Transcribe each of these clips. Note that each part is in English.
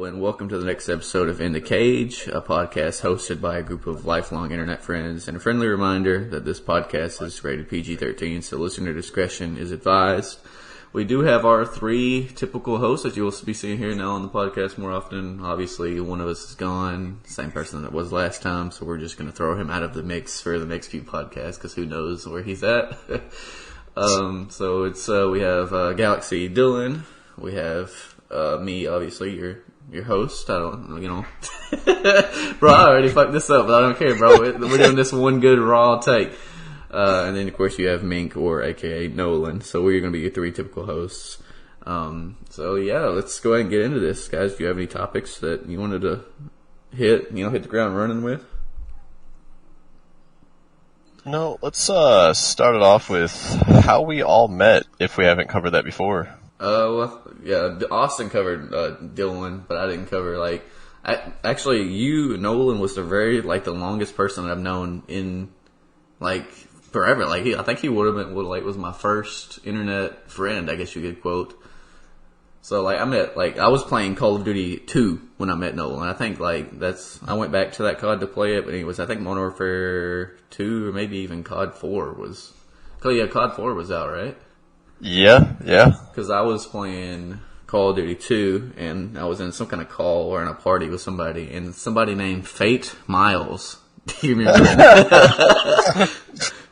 and welcome to the next episode of In the Cage, a podcast hosted by a group of lifelong internet friends. And a friendly reminder that this podcast is rated PG-13, so listener discretion is advised. We do have our three typical hosts that you will be seeing here now on the podcast more often. Obviously, one of us is gone, same person that was last time, so we're just going to throw him out of the mix for the next few podcasts because who knows where he's at. So it's we have Galaxy Dylan, we have me, obviously, your host. I don't, bro, I already fucked this up, but I don't care, bro. We're doing this one good raw take. And then, of course, you have Mink, or AKA Nolan. So we're going to be your three typical hosts. So yeah, let's go ahead and get into this, guys. Do you have any topics that you wanted to hit the ground running with? No, let's start it off with how we all met, if we haven't covered that before. Austin covered Dylan, but I didn't cover, actually, you, Nolan, was the longest person I've known in, forever. I think he would have been, was my first internet friend, I guess you could quote. So, I was playing Call of Duty 2 when I met Nolan. I think, I went back to that COD to play it, but it was, I think, Modern Warfare 2, or maybe even COD 4 was, COD 4 was out, right? Yeah. Because I was playing Call of Duty 2, and I was in some kind of call or in a party with somebody, and somebody named Fate Miles. Do you remember that?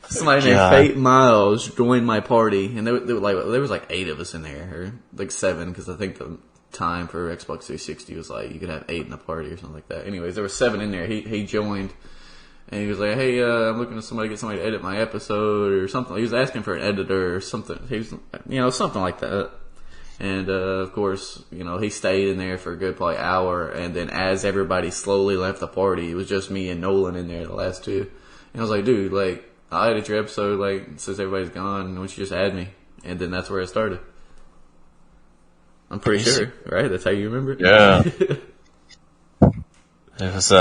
Somebody named Fate Miles joined my party, and there was 8 of us in there, or 7, because I think the time for Xbox 360 was you could have 8 in a party or something like that. Anyways, there were 7 in there. He joined. And he was like, hey, I'm looking to get somebody to edit my episode or something. He was asking for an editor or something. He was, something like that. And, of course, he stayed in there for a good probably hour. And then as everybody slowly left the party, it was just me and Nolan in there, the last 2. And I was like, dude, I'll edit your episode, since everybody's gone. Why don't you just add me? And then that's where it started. I'm pretty sure, right? That's how you remember it? Yeah. It was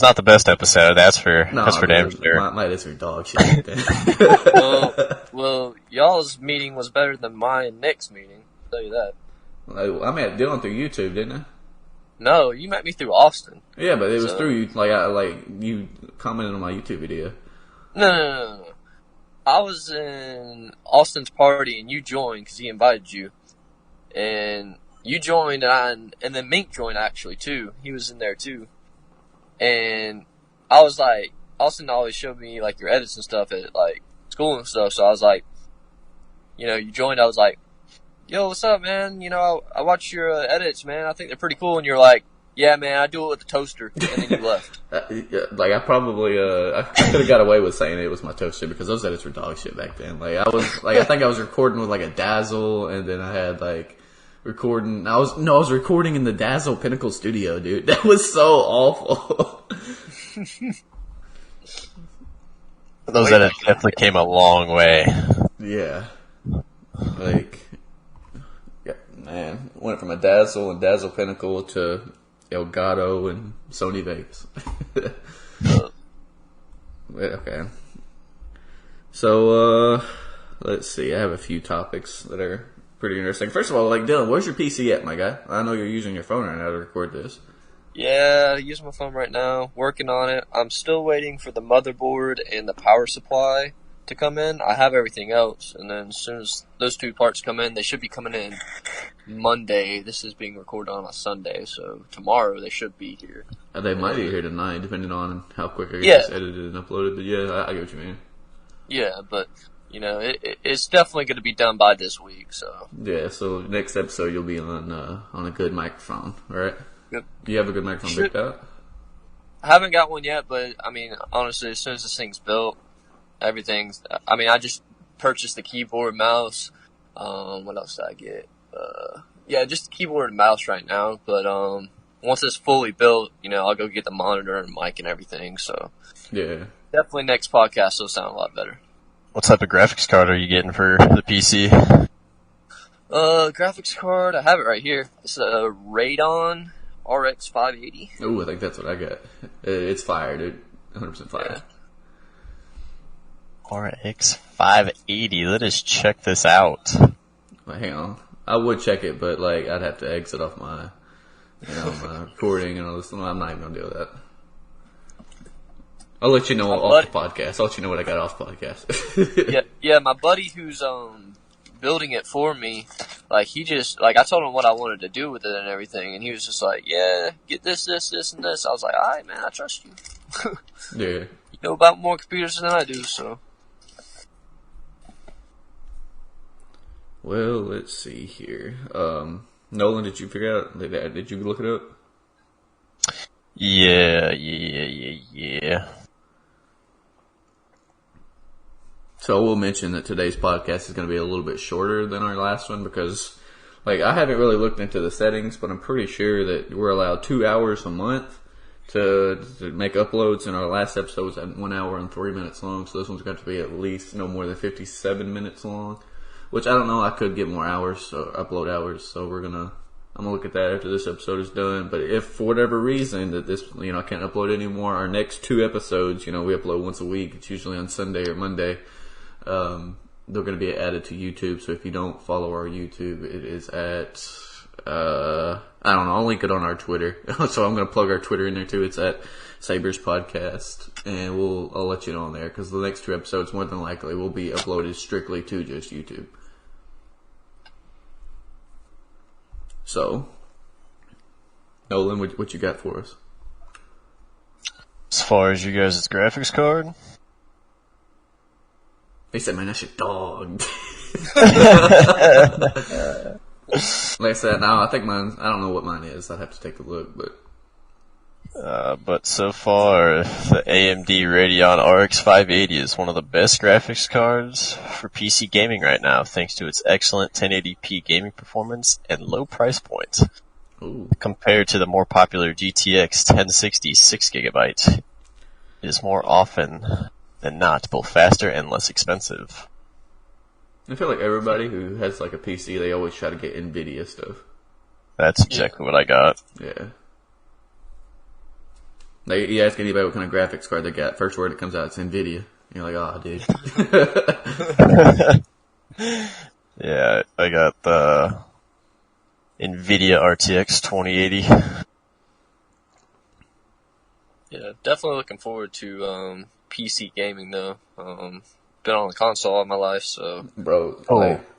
not the best episode. That's for damn sure. My edits are dog shit. well, y'all's meeting was better than my and Nick's meeting. I'll tell you that. I met Dylan through YouTube, didn't I? No, you met me through Austin. Yeah, but it was through you. You commented on my YouTube video. No. I was in Austin's party and you joined because he invited you, and you joined and then Mink joined actually too. He was in there too. And I was Austin always showed me your edits and stuff at school and stuff. So I was you joined. I was yo, what's up, man? I watch your edits, man. I think they're pretty cool. And you're yeah, man, I do it with the toaster. And then you left. I probably I could have got away with saying it was my toaster because those edits were dog shit back then. I was I think I was recording with a Dazzle, and then I had recording. I was recording in the Dazzle Pinnacle Studio, dude. That was so awful. Those edits definitely came a long way. Yeah. Man, went from a Dazzle and Dazzle Pinnacle to Elgato and Sony Vegas. Okay. So, let's see. I have a few topics that are pretty interesting. First of all, Dylan, where's your PC at, my guy? I know you're using your phone right now to record this. Yeah, using my phone right now, working on it. I'm still waiting for the motherboard and the power supply to come in. I have everything else, and then as soon as those 2 parts come in, they should be coming in Monday. This is being recorded on a Sunday, so tomorrow they should be here. They might be here tonight, depending on how quick I get this edited and uploaded. But yeah, I get what you mean. Yeah, but it's definitely going to be done by this week. So yeah, so next episode you'll be on a good microphone, all right? Yep. Do you have a good microphone picked out? I haven't got one yet, but honestly, as soon as this thing's built, everything's. I just purchased the keyboard, mouse. What else did I get? Just the keyboard and mouse right now. But once it's fully built, I'll go get the monitor and mic and everything. So yeah, definitely next podcast will sound a lot better. What type of graphics card are you getting for the PC? Graphics card, I have it right here. It's a Radeon RX 580. Oh, I think that's what I got. It's fire, dude. 100% fire. Yeah. RX 580. Let us check this out. Hang on. I would check it, but I'd have to exit off my recording and all this. I'm not even gonna deal with that. I'll let you know off the podcast. I'll let you know what I got off the podcast. yeah. My buddy who's building it for me, like he just like I told him what I wanted to do with it and everything, and he was just like, "Yeah, get this, and this." I was like, "All right, man, I trust you." Yeah. You know about more computers than I do, so. Well, let's see here. Nolan, did you figure out? Did you look it up? Yeah. So I will mention that today's podcast is going to be a little bit shorter than our last one because, like, I haven't really looked into the settings, but I'm pretty sure that we're allowed 2 hours a month to make uploads, and our last episode was at 1 hour and 3 minutes long, so this one's got to be at least no more than 57 minutes long, which I don't know, I could get more hours, so upload hours, so I'm going to look at that after this episode is done, but if for whatever reason that this, I can't upload anymore, our next 2 episodes, we upload once a week, it's usually on Sunday or Monday, they're going to be added to YouTube, so if you don't follow our YouTube, it is at, I don't know, I'll link it on our Twitter, so I'm going to plug our Twitter in there too, it's at Sabers Podcast, and I'll let you know on there, because the next 2 episodes, more than likely, will be uploaded strictly to just YouTube. So, Nolan, what you got for us? As far as you guys' graphics card? They said, man, that's your dog. Like I said, no, I think mine, I don't know what mine is. I'd have to take a look, But so far, the AMD Radeon RX 580 is one of the best graphics cards for PC gaming right now, thanks to its excellent 1080p gaming performance and low price point. Ooh. Compared to the more popular GTX 1060 6GB, it is more often than not both faster and less expensive. I feel like everybody who has like a PC, they always try to get NVIDIA stuff. That's exactly what I got. Yeah. Like, you ask anybody what kind of graphics card they got, first word that comes out, it's NVIDIA. You're like, oh, dude. Yeah, I got the NVIDIA RTX 2080. Yeah, definitely looking forward to PC gaming though. Been on the console all my life, so. Bro,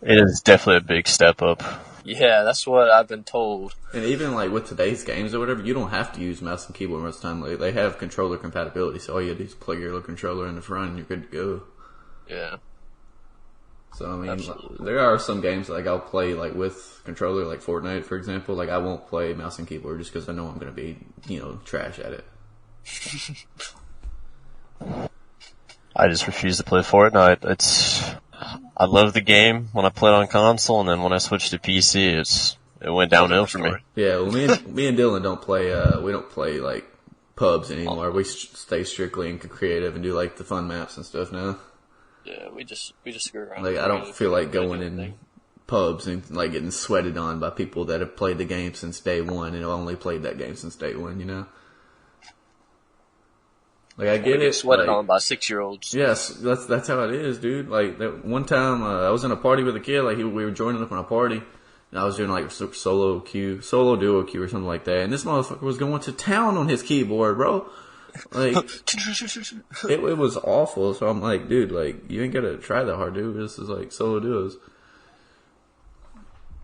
it is definitely a big step up. Yeah, that's what I've been told. And even like with today's games or whatever, you don't have to use mouse and keyboard most of the time. Like, they have controller compatibility, so all you do is plug your little controller in the front and you're good to go. Yeah. So I mean, Absolutely. there are some games like I'll play like with controller, like Fortnite, for example. Like I won't play mouse and keyboard just because I know I'm going to be, trash at it. I just refuse to play Fortnite. I love the game when I play it on console, and then when I switched to PC, it went downhill for me. Yeah, well, me and Dylan don't play. We don't play like pubs anymore. We stay strictly in creative and do like the fun maps and stuff now. Yeah, we just screw around. Like I don't feel like going in pubs and like getting sweated on by people that have played the game since day one and have only played that game since day one. Like I get it, sweated like, on by 6-year-olds. Yes, that's how it is, dude. Like that one time, I was in a party with a kid. Like we were joining up on a party, and I was doing like solo duo queue or something like that. And this motherfucker was going to town on his keyboard, bro. Like it was awful. So I'm like, dude, like you ain't gotta try that hard, dude. This is like solo duos.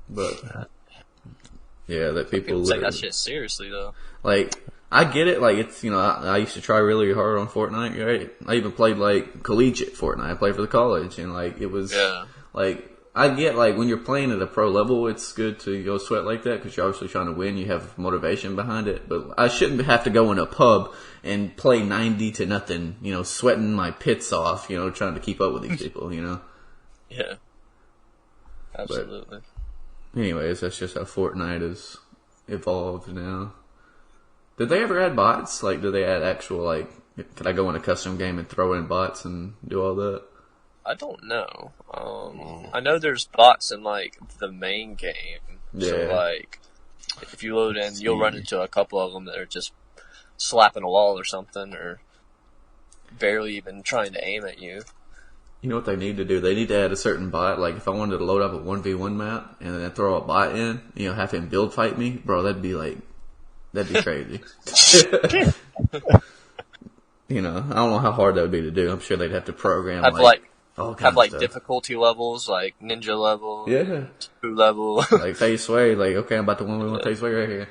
But yeah, that people take that shit seriously though. Like. I get it, like, it's, I used to try really hard on Fortnite, right? I even played, like, collegiate Fortnite. I played for the college, and, like, it was, like, I get, like, when you're playing at a pro level, it's good to go sweat like that, because you're obviously trying to win, you have motivation behind it, but I shouldn't have to go in a pub and play 90 to nothing, sweating my pits off, trying to keep up with these people, Yeah. Absolutely. But anyways, that's just how Fortnite has evolved now. Did they ever add bots? Like, did they add actual, like, could I go in a custom game and throw in bots and do all that? I don't know. I know there's bots in, like, the main game. Yeah. So, like, if you load in, you'll run into a couple of them that are just slapping a wall or something, or barely even trying to aim at you. You know what they need to do? They need to add a certain bot. Like, if I wanted to load up a 1v1 map and then throw a bot in, have him build fight me, bro, that'd be, like, That'd be crazy. You know, I don't know how hard that would be to do. I'm sure they'd have to program all kinds have of stuff. difficulty levels, like ninja level, Yeah. two level. Like Fei Sui, like, okay, I'm about to one Fei Sui right here.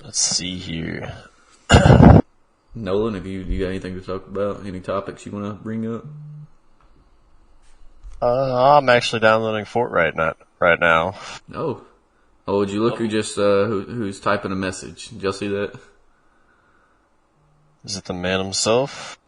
Let's see here. Nolan, have you got anything to talk about? Any topics you want to bring up? I'm actually downloading Fortnite right now. Oh. Oh, would you look who just, who's typing a message? Did y'all see that? Is it the man himself?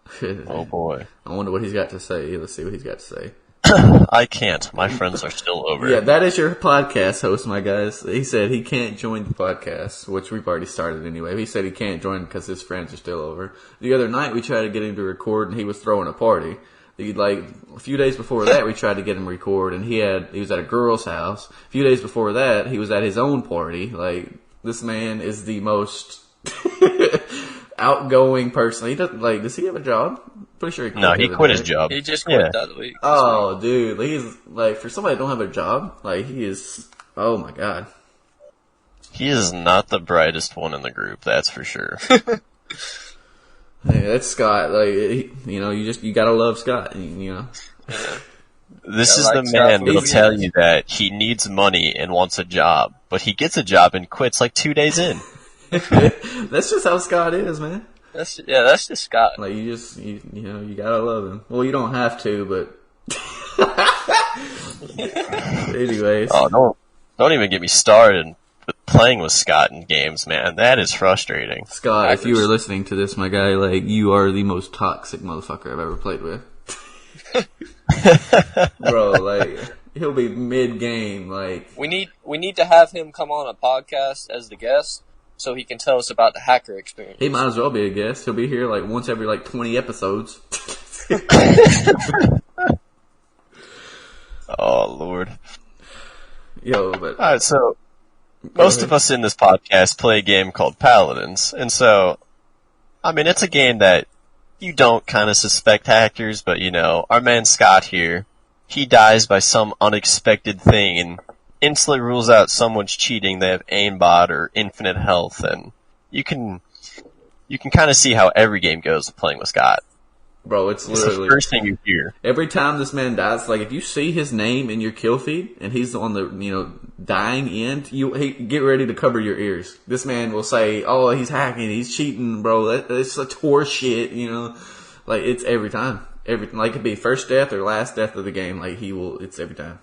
Oh boy. I wonder what he's got to say. Let's see what he's got to say. I can't. My friends are still over. Yeah, that is your podcast host, my guys. He said he can't join the podcast, which we've already started anyway. He said he can't join because his friends are still over. The other night we tried to get him to record and he was throwing a party. Like a few days before that, we tried to get him to record, and he was at a girl's house. A few days before that, he was at his own party. Like, this man is the most outgoing person. He doesn't does he have a job? Pretty sure he quit. No, he quit his job. He just quit the other week. Oh, dude, he's like, for somebody that don't have a job, like, he is. Oh my god, he is not the brightest one in the group. That's for sure. Hey, that's Scott. Like, you gotta love Scott. You know. This is the man that'll tell you that he needs money and wants a job, but he gets a job and quits like 2 days in. That's just how Scott is, man. That's just Scott. Like, you gotta love him. Well, you don't have to, but anyways. Oh, don't even get me started with playing with Scott in games, man. That is frustrating. Scott, if you were listening to this, my guy, like, you are the most toxic motherfucker I've ever played with. Bro, like, he'll be mid-game, like. We need to have him come on a podcast as the guest so he can tell us about the hacker experience. He might as well be a guest. He'll be here like once every 20 episodes. Oh, Lord. Yo, but. Alright, so most of us in this podcast play a game called Paladins, and so, I mean, it's a game that you don't kind of suspect hackers, but our man Scott here, he dies by some unexpected thing and instantly rules out someone's cheating. They have aimbot or infinite health, and you can kind of see how every game goes with playing with Scott. Bro, it's literally the first thing you hear. Every time this man dies, like, if you see his name in your kill feed and he's on the, dying end, get ready to cover your ears. This man will say, oh, he's hacking, he's cheating, bro. That's such horse shit, Like, it's every time. Like, it could be first death or last death of the game. Like, it's every time.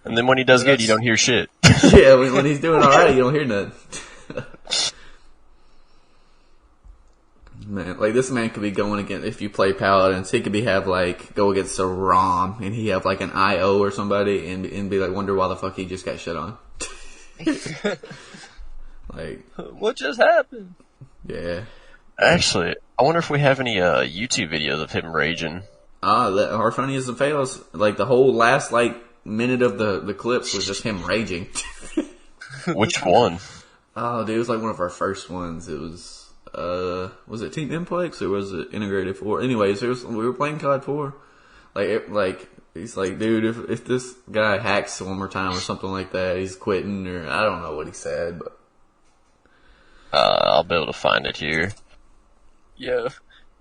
And then when he does good, you don't hear shit. Yeah, when he's doing alright, you don't hear nothing. Man, like, this man could be going against, if you play Paladins, he could go against a ROM, and he have an IO or somebody, and be wonder why the fuck he just got shit on. Like, what just happened? Yeah. Actually, I wonder if we have any YouTube videos of him raging. Our funniest and fails, the whole last, minute of the clips was just him raging. Which one? Oh, dude, it was one of our first ones. It was it Team Implex or was it Integrated 4? Anyways, we were playing COD 4. He's like, dude, if this guy hacks one more time or something like that, he's quitting, or I don't know what he said, but. I'll be able to find it here. Yo,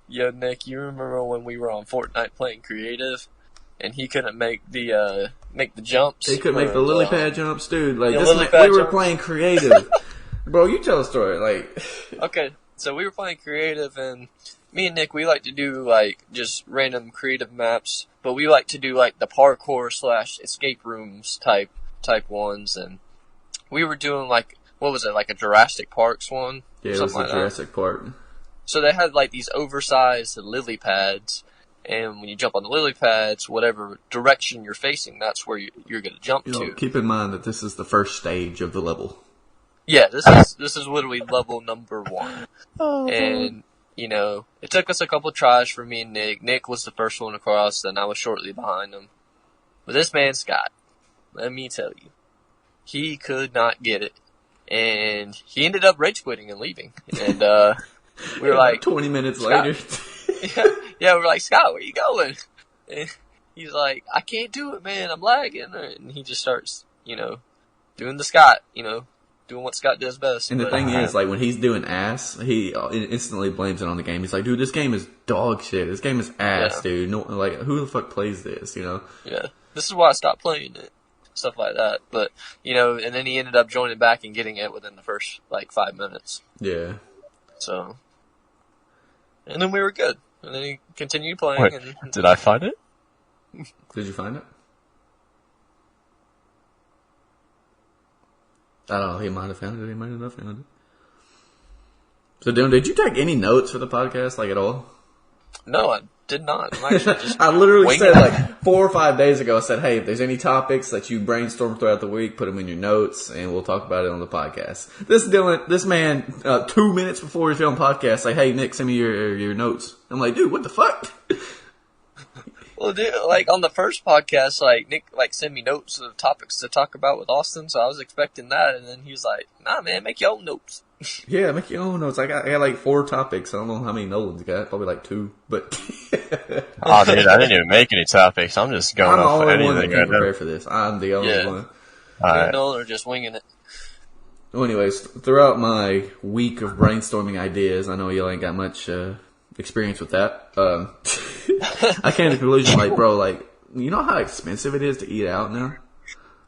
Nick, you remember when we were on Fortnite playing creative, and he couldn't make the jumps? He couldn't make the lily pad jumps, dude. We were playing creative. Bro, you tell a story, Okay, so we were playing creative, and me and Nick, we like to do, just random creative maps, but we like to do, the parkour / escape rooms type ones, and we were doing, what was it, a Jurassic Parks one? Yeah, it was the Jurassic Park. So they had, these oversized lily pads, and when you jump on the lily pads, whatever direction you're facing, that's where you're going to jump to. Keep in mind that this is the first stage of the level. Yeah, this is literally level number 1. And, it took us a couple tries for me and Nick. Nick was the first one across, and I was shortly behind him. But this man, Scott, let me tell you, he could not get it. And he ended up rage quitting and leaving. And, we were 20 minutes Scott, later. yeah, we were like, Scott, where you going? And he's like, I can't do it, man. I'm lagging. And he just starts, doing the Scott, doing what Scott does best. And the thing is, like, when he's doing ass, he instantly blames it on the game. He's like, dude, this game is dog shit. This game is ass, dude. No, like, who the fuck plays this, Yeah. This is why I stopped playing it. Stuff like that. But, and then he ended up joining back and getting it within the first, 5 minutes. Yeah. So. And then we were good. And then he continued playing. Wait, and did I find it? Did you find it? I don't know. He might have found it. He might not have found it. So, Dylan, did you take any notes for the podcast, like, at all? No, I did not. I'm actually just I literally said, it. 4 or 5 days ago, I said, hey, if there's any topics that you brainstorm throughout the week, put them in your notes, and we'll talk about it on the podcast. This man, 2 minutes before we film podcast, like, hey, Nick, send me your notes. I'm like, dude, what the fuck? Well, dude, on the first podcast, Nick, sent me notes of topics to talk about with Austin, so I was expecting that, and then he was like, nah, man, make your own notes. Yeah, make your own notes. I got 4 topics. I don't know how many Nolan's got. Probably 2, but. Oh, dude, I didn't even make any topics. I'm just going I'm off the only one that anything can I know. prepare for this. I'm the only one. Alright. Nolan are just winging it. Well, anyways, throughout my week of brainstorming ideas, I know y'all ain't got much experience with that. I came to the conclusion, bro, you know how expensive it is to eat out now?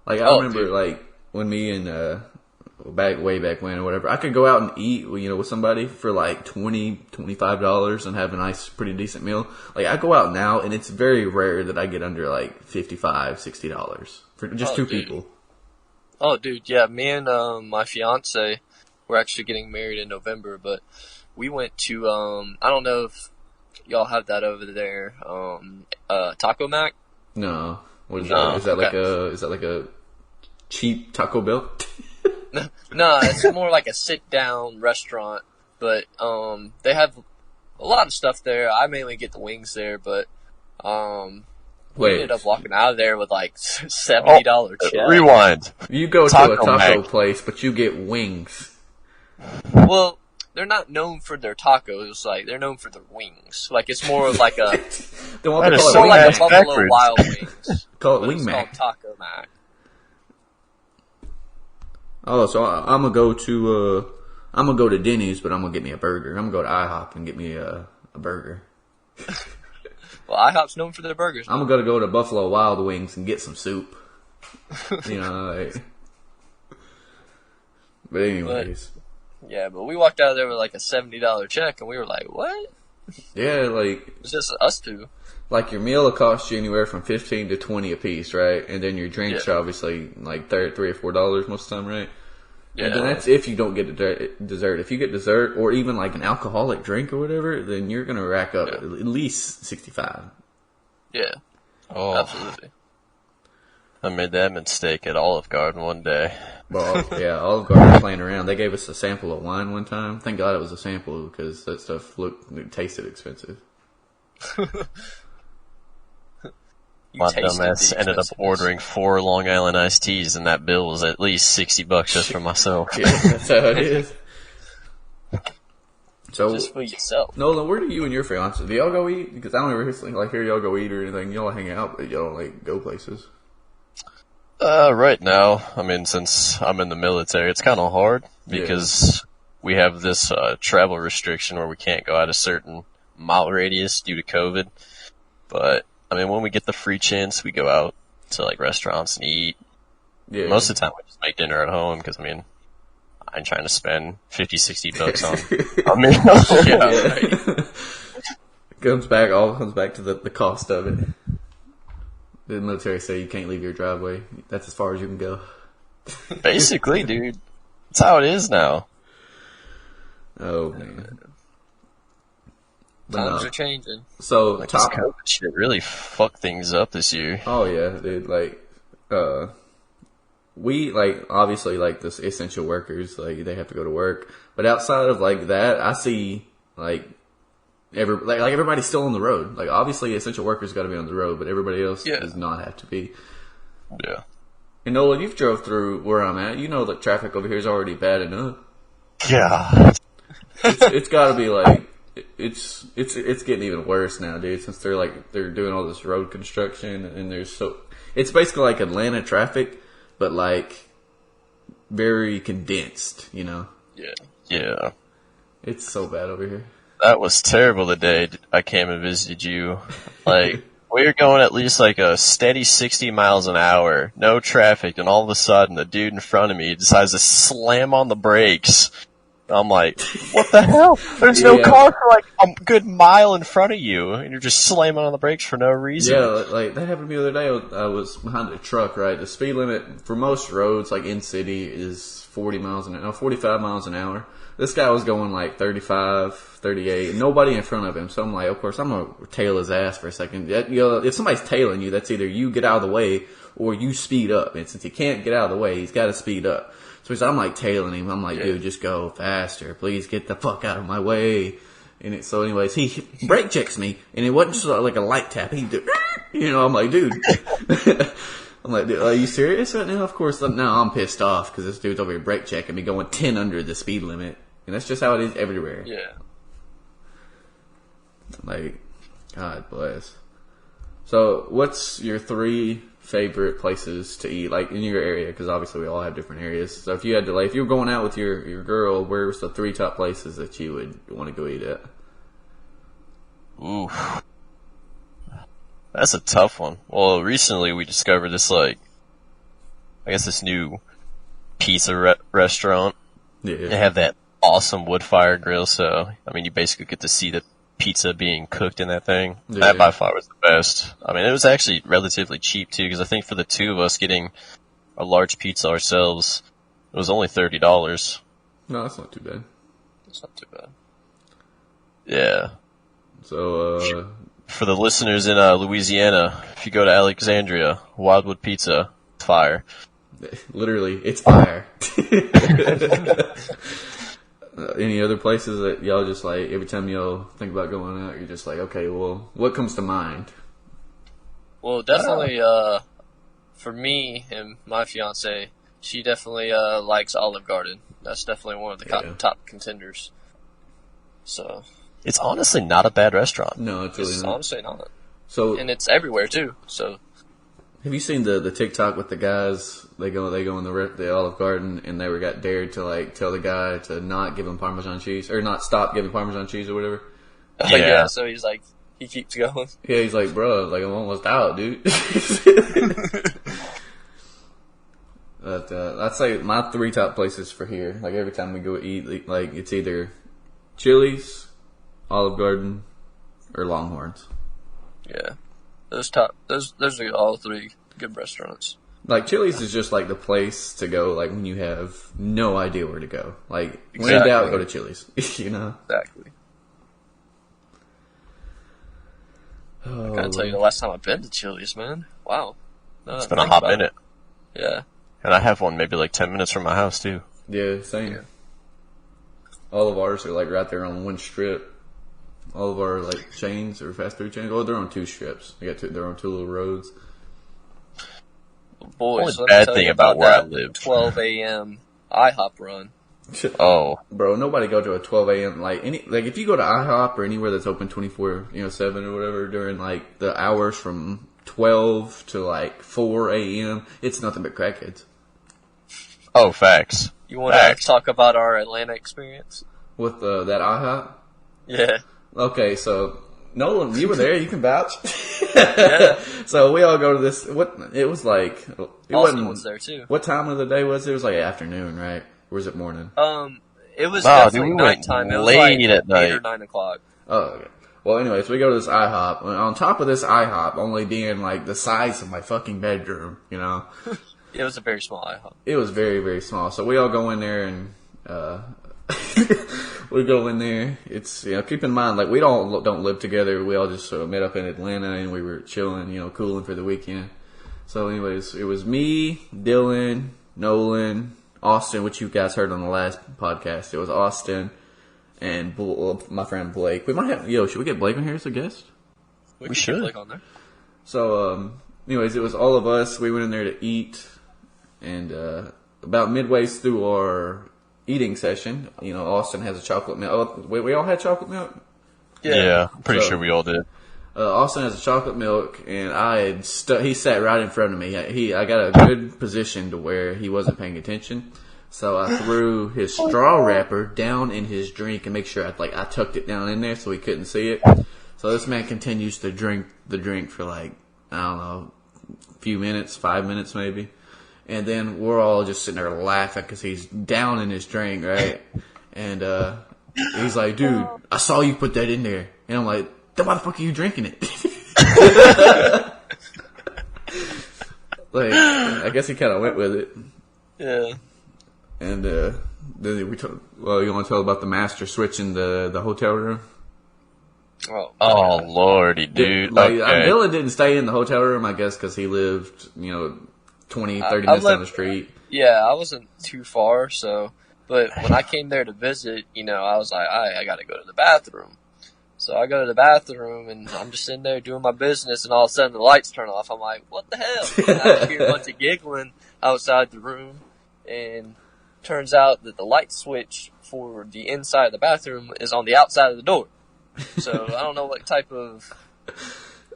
I remember, dude. when me and, way back when or whatever, I could go out and eat, with somebody for $20, $25 and have a nice, pretty decent meal. I go out now and it's very rare that I get under $55, $60 for just 2 people. Oh, dude, yeah, me and my fiance were actually getting married in November, but we went to, I don't know if y'all have that over there, Taco Mac? No. What is No, that? Is that like a cheap Taco Bell? No, it's more like a sit-down restaurant, but they have a lot of stuff there. I mainly get the wings there, but we ended up walking out of there with $70 check. Rewind. You go to a taco place, but you get wings. Well, they're not known for their tacos. They're known for their wings. It's more of like a, Then why That they is call so it Wing like a Mac? ass Buffalo backwards. Wild Wings. Call it But Wing it's Mac. called Taco Mac. Oh, so I'm gonna go to Denny's, but I'm gonna get me a burger. I'm gonna go to IHOP and get me a burger. Well, IHOP's known for their burgers. I'm gonna go to Buffalo Wild Wings and get some soup. But anyways, Yeah, but we walked out of there with a $70 check, and we were like, what? yeah, It's just us two. your meal will cost you anywhere from $15 to $20 a piece, right? And then your drinks Yeah. are obviously $3 or $4 most of the time, right? Yeah. And then that's if you don't get dessert. If you get dessert or even an alcoholic drink or whatever, then you're gonna rack up at least $65. Yeah, Oh, absolutely. I made that mistake at Olive Garden one day. Well, yeah, Olive Garden was playing around. They gave us a sample of wine one time. Thank God it was a sample because that stuff tasted expensive. You My tasted dumbass the ended up expensiveness. ordering 4 Long Island iced teas, and that bill was at least $60 just for myself. Yeah, that's how it is. So, Just for yourself. Nolan, where do you and your fiance, do y'all go eat? Because I don't ever hear y'all go eat or anything. Y'all hang out, but y'all don't go places. Right now, since I'm in the military, it's kind of hard because we have this travel restriction where we can't go out a certain mile radius due to COVID. But when we get the free chance, we go out to restaurants and eat. Yeah. Most of the time, we just make dinner at home because I'm trying to spend $50-$60 on meals. Yeah, right. All comes back to the cost of it. The military say you can't leave your driveway. That's as far as you can go. Basically, dude, that's how it is now. Oh man. But Times no. are changing. So This top. COVID shit really fucked things up this year. Oh yeah, dude. We obviously this essential workers they have to go to work, but outside of that, I see everybody's still on the road. Obviously, essential workers got to be on the road, but everybody else does not have to be. Yeah. And Nolan, you've drove through where I'm at. You know the traffic over here is already bad enough. Yeah. It's got to be it's getting even worse now, dude. Since they're doing all this road construction, and it's basically like Atlanta traffic, but like very condensed. You know? Yeah. It's so bad over here. That was terrible the day I came and visited you. Like, we were going at least like a steady 60 miles an hour, no traffic, and all of a sudden the dude in front of me decides to slam on the brakes. I'm like, what the hell? There's no car for like a good mile in front of you, and you're just slamming on the brakes for no reason. Yeah, like that happened to me the other day. I was behind a truck, right? The speed limit for most roads, like in city, is 45 miles an hour. This guy was going like 35, 38, nobody in front of him. So I'm like, of course, I'm going to tail his ass for a second. If somebody's tailing you, that's either you get out of the way or you speed up. And since he can't get out of the way, he's got to speed up. So I'm like tailing him. I'm like, dude, just go faster. Please get the fuck out of my way. And so anyways, he brake checks me, and it wasn't just like a light tap. He did, I'm like, dude. I'm like, dude, are you serious right now? Of course, now I'm pissed off because this dude's over here brake checking me going 10 under the speed limit. And that's just how it is everywhere. Yeah. Like, God bless. So, what's your 3 favorite places to eat, like, in your area? Because obviously we all have different areas. So, if you had to, like, if you were going out with your girl, where's the 3 top places that you would want to go eat at? Ooh. That's a tough one. Well, recently we discovered this, like, I guess this new pizza restaurant. Yeah. They have that awesome wood fire grill, so, I mean, you basically get to see the pizza being cooked in that thing. Yeah. That by far was the best. I mean, it was actually relatively cheap, too, because I think for the 2 of us getting a large pizza ourselves, it was only $30. No, that's not too bad. It's not too bad. Yeah. So, For the listeners in Louisiana, if you go to Alexandria, Wildwood Pizza, it's fire. literally, it's fire. Any other places that y'all just like, every time y'all think about going out, you're just like, okay, well, what comes to mind? Well, definitely, for me and my fiance, she definitely likes Olive Garden. That's definitely one of the top contenders. So It's honestly not a bad restaurant. No, it's really not. honestly not. So, And it's everywhere too. So have you seen the TikTok with the guys? They go in the Olive Garden, and they got dared to like tell the guy to not give him Parmesan cheese, or not stop giving Parmesan cheese or whatever. Yeah. So he's like, he keeps going. Yeah, he's like, bro, like I'm almost out, dude. But I'd say my 3 top places for here. Like every time we go eat, like it's either Chili's, Olive Garden, or Longhorns. Yeah, those are all 3 good restaurants. Like Chili's is just like the place to go, like when you have no idea where to go. Like when in Exactly. doubt, go to Chili's. You know. Exactly. Oh, I can't tell you the last time I've been to Chili's, man. Wow. It's been a hot minute. Yeah. And I have one maybe like 10 minutes from my house, too. Yeah, same. Yeah. All of ours are like right there on one strip. All of our like chains or fast food chains, they're on 2 strips. They're on 2 little roads. Boys, Only let me bad tell thing you about where I that live. 12 a.m. IHOP run. Oh. Bro, nobody go to a 12 a.m. like if you go to IHOP or anywhere that's open 24/7 or whatever during like the hours from 12 to like 4 a.m. It's nothing but crackheads. Oh, facts. You want to talk about our Atlanta experience? With that IHOP. Yeah. Okay, so Nolan, you were there. You can vouch. Yeah. So we all go to this. It was like. It Austin was there too. What time of the day was it? It was like afternoon, right? Or was it morning? It was Wow, definitely dude, we went nighttime. It was late like at 8 night. or 9 o'clock. Oh, okay. Well, anyways, we go to this IHOP. On top of this IHOP, only being like the size of my fucking bedroom, you know. It was a very small IHOP. It was very, very small. So we all go in there and we go in there. It's keep in mind like we don't live together. We all just sort of met up in Atlanta and we were chilling, cooling for the weekend. So, anyways, it was me, Dylan, Nolan, Austin, which you guys heard on the last podcast. It was Austin and my friend Blake. We might have should we get Blake on here as a guest? We should. click on there. So, anyways, it was all of us. We went in there to eat, and about midway through our eating session, Austin has a chocolate milk. Oh, we all had chocolate milk? Yeah, pretty So- sure we all did. Austin has a chocolate milk, and he sat right in front of me. I got a good position to where he wasn't paying attention. So I threw his straw wrapper down in his drink and make sure I tucked it down in there so he couldn't see it. So this man continues to drink the drink for like, I don't know, a few minutes, 5 minutes maybe. And then we're all just sitting there laughing because he's down in his drink, right? And he's like, dude, I saw you put that in there. And I'm like, then why the fuck are you drinking it? Like, I guess he kind of went with it. Yeah. And then you want to tell about the master switch in the hotel room? Oh, lordy, dude. Like, Okay. Dylan didn't stay in the hotel room, I guess, because he lived, 20, 30 minutes down the street. Yeah, I wasn't too far, so. But when I came there to visit, I was like, I got to go to the bathroom. So I go to the bathroom, and I'm just sitting there doing my business, and all of a sudden the lights turn off. I'm like, what the hell? And I hear a bunch of giggling outside the room, and turns out that the light switch for the inside of the bathroom is on the outside of the door. So I don't know what type of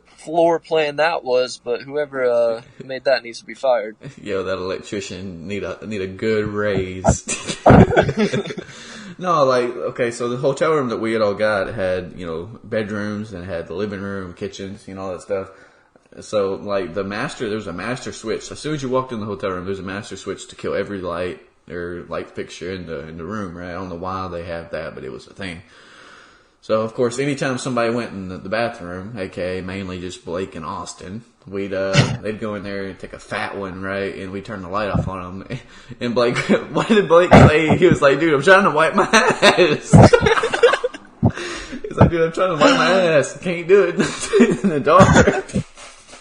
floor plan that was, but whoever made that needs to be fired. Yo, that electrician need a good raise. No, okay, so the hotel room that we had all got had, bedrooms and had the living room, kitchens, all that stuff. So, there's a master switch. As soon as you walked in the hotel room, there's a master switch to kill every light or light fixture in the room, right? I don't know why they have that, but it was a thing. So, of course, anytime somebody went in the bathroom, aka mainly just Blake and Austin, they'd go in there and take a fat one, right? And we'd turn the light off on them. And Blake, what did Blake say? He was like, dude, I'm trying to wipe my ass. He's like, dude, I'm trying to wipe my ass. Can't do it in the dark.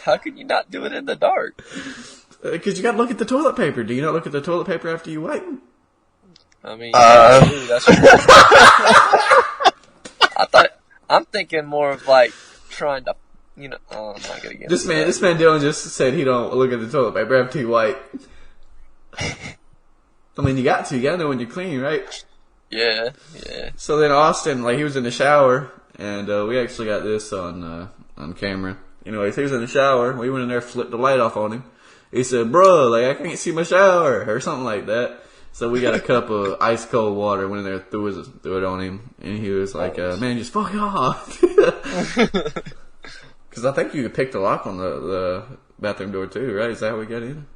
How can you not do it in the dark? Because you gotta look at the toilet paper. Do you not look at the toilet paper after you wipe? I mean, that's I'm thinking more of trying to, I'm not gonna get This man Dylan just said he don't look at the toilet paper after he wipe. I mean, you gotta know when you're clean, right? Yeah. So then Austin, he was in the shower, and we actually got this on camera. Anyways, he was in the shower. We went in there, flipped the light off on him. He said, bro, I can't see my shower, or something like that. So we got a cup of ice cold water, went in there, threw it on him, and he was like, man, just fuck off. Because I think you could pick the lock on the bathroom door too, right? Is that how we got in?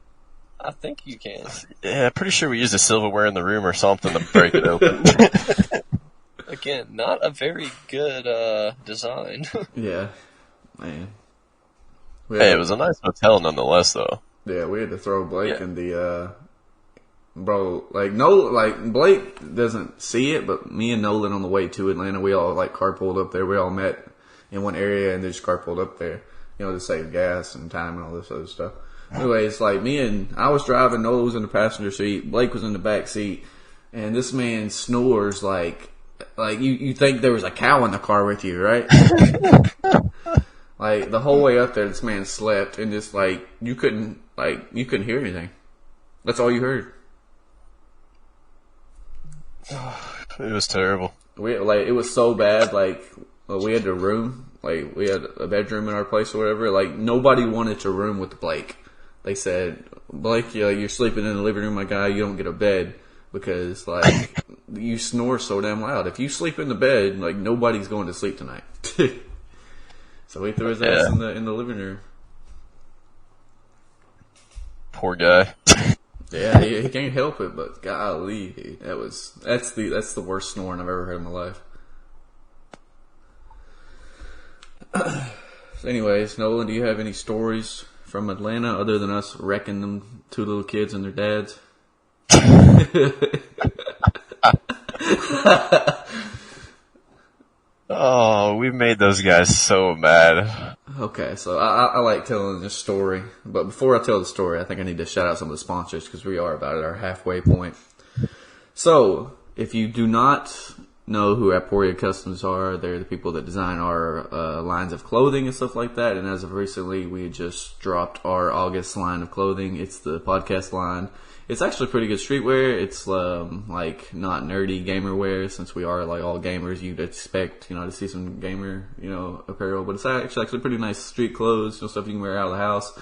I think you can. Yeah, pretty sure we used the silverware in the room or something to break it open. Again, not a very good design. Yeah, man. Hey, it was a nice hotel nonetheless, though. Yeah, we had to throw Blake in the Blake doesn't see it, but me and Nolan on the way to Atlanta, we all carpooled up there. We all met in one area and just carpooled up there, to save gas and time and all this other stuff. Anyways, I was driving, Nolan was in the passenger seat, Blake was in the back seat, and this man snores like you think there was a cow in the car with you, right? The whole way up there, this man slept, and just you couldn't hear anything. That's all you heard. It was terrible. It was so bad. We had a room, we had a bedroom in our place or whatever. Nobody wanted to room with Blake. They said, Blake, you're sleeping in the living room, my guy. You don't get a bed because you snore so damn loud. If you sleep in the bed, nobody's going to sleep tonight. So he threw his ass in the living room. Poor guy. Yeah, he can't help it, but golly, that's the worst snoring I've ever heard in my life. So anyways, Nolan, do you have any stories from Atlanta other than us wrecking them two little kids and their dads? Oh, we made those guys so mad. Okay, so I like telling this story, but before I tell the story, I think I need to shout out some of the sponsors because we are about at our halfway point. So, if you do not know who Aporia Customs are, they're the people that design our lines of clothing and stuff like that. And as of recently, we just dropped our August line of clothing. It's the podcast line. It's actually pretty good streetwear. It's like not nerdy gamer wear, since we are like all gamers. You'd expect to see some gamer apparel, but it's actually pretty nice street clothes, stuff you can wear out of the house.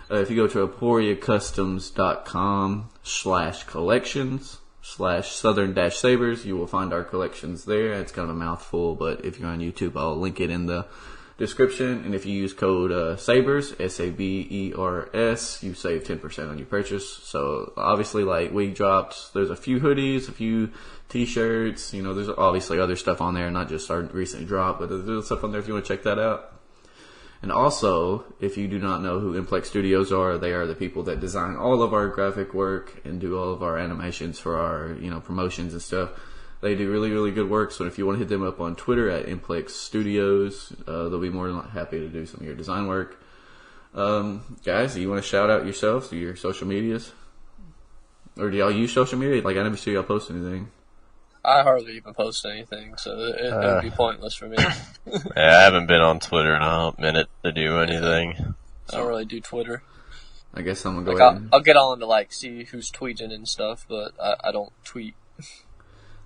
If you go to aporiacustoms.com/collections/southern-sabers, you will find our collections there. It's kind of a mouthful, but if you're on YouTube, I'll link it in the description. And if you use code Sabers, SABERS, you save 10% on your purchase. So obviously, like we dropped, there's a few hoodies, a few t-shirts. There's obviously other stuff on there, not just our recent drop, but there's stuff on there if you want to check that out. And also, if you do not know who Implex Studios are, they are the people that design all of our graphic work and do all of our animations for our, promotions and stuff. They do really, really good work. So if you want to hit them up on Twitter at Implex Studios, they'll be more than happy to do some of your design work. Guys, do you want to shout out yourselves to your social medias? Or do y'all use social media? Like, I never see y'all post anything. I hardly even post anything, so it would be pointless for me. Yeah, I haven't been on Twitter in a minute to do anything. I don't really do Twitter. I guess I'm gonna go ahead. I'll get on to see who's tweeting and stuff, but I don't tweet.